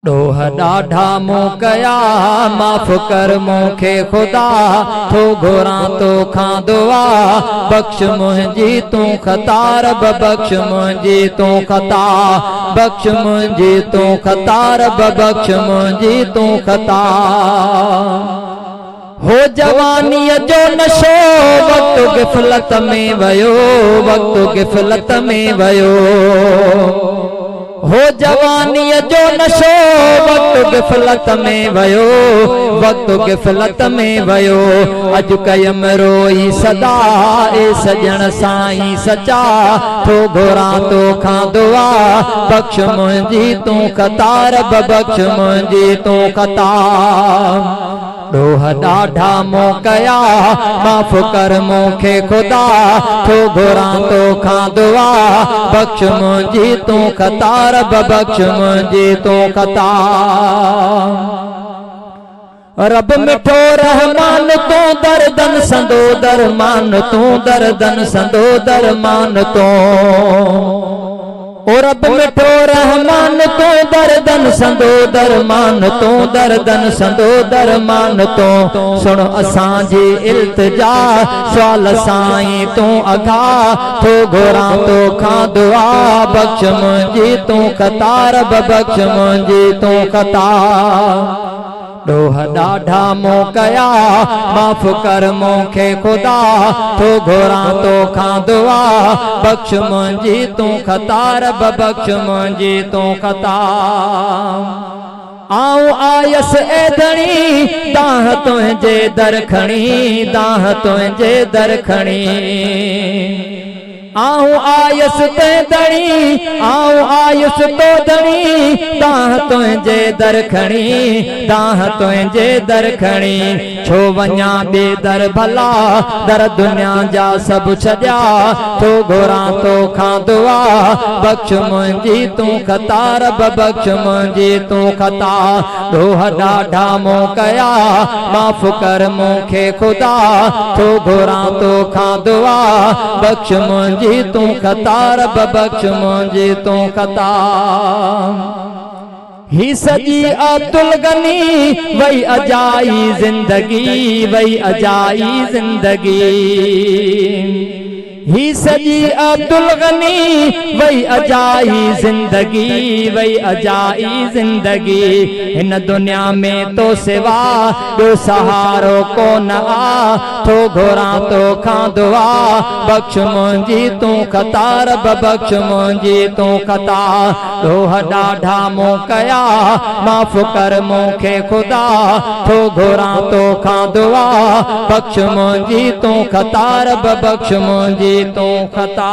ॾोह ॾाढा मूं कया माफ़ कर मूंखे खुदा थो घुरां तोखां दुआ बख्श मुंहिंजी तूं ख़ता रब बख्श मुंहिंजी तूं ख़ता बख्श मुंहिंजी तूं ख़ता रब बख्श मुंहिंजी तूं ख़ता। हो जवानीअ जो नशो वक़्तु गिफ़लत में वयो वक़्तु गिफ़लत में वयो। हो जवानीअ जो नशो वक़्तु गिफ़लत में वयो वक़्तु गिफ़लत में वयो। अॼु कयम रोई सदा ए सजण साईं सचा थो घुरां तोखां दुआ बख्श मुंहिंजी तूं ख़ता रब बख्श मुंहिंजी तूं ख़ता। ॾोह ॾाढा मूं कया माफ़ कर मूंखे खुदा थो घुरां तोखां दुआ बख्श मुंहिंजी तूं ख़ता रब बख्श मुंहिंजी तूं ख़ता। रब मिठो रहमान तूं दर्दन संदो दरमान तूं दर्दन संदो दरमान तूं। ओ रब मिठो रहमान तूं दर्दन संदो दरमान तूं दर्दन संदो दरमान तूं। सुन असांजी इल्तिजा सवाल साईं तूं अघा थो घुरां तोखां दुआ बख्श मुंहिंजी तूं ख़ता रब बख्श मुंहिंजी तूं ख़ता। ॾोह ॾाढा मूं कया माफ़ कर मूंखे खुदा थो घुरां तोखां दुआ बख्श मुंहिंजी तूं ख़ता रब बख्श मुंहिंजी तूं ख़ता। आऊं आयसि ए धणी दाह तुंहिंजे दर खणी दाह तुंहिंजे दर खणी। आऊं आयसि ते धणी आऊं आयुसि तो धणी दाह तुंहिंजे दर खणी दाह तुंहिंजे दर खणी। छो वञा ॿिए दर भला दर दुनिया जा सभु छॾिया थो घुरां तोखां दुआ बख्श मुंहिंजी तूं ख़ता रब बख्श मुंहिंजी तूं ख़ता। ॾोह ॾाढा मूं कया माफ़ कर मूंखे खुदा थो घुरां तोखां दुआ बख्श मुंहिंजी तूं ख़ता रब बख्श मुंहिंजी तूं ख़ता। ही सजी अब्दुल गनी वही अजाई जिंदगी वही अजाई जिंदगी। ही सजी अब्दुल गनी वही अजाई जिंदगी वही अजाई जिंदगी। इन दुनिया में तो सिवा ॿियो सहारो कोन आ थो घुरां तोखां दुआ बख्श मुंहिंजी तूं ख़ता रब बख्श मुंहिंजी तूं ख़ता। ॾोह ॾाढा मूं कया माफ़ कर मूंखे खुदा थो घुरां तोखां दुआ बख्श मुंहिंजी तूं ख़ता रब बख्श मुंहिंजी तूं ख़ता।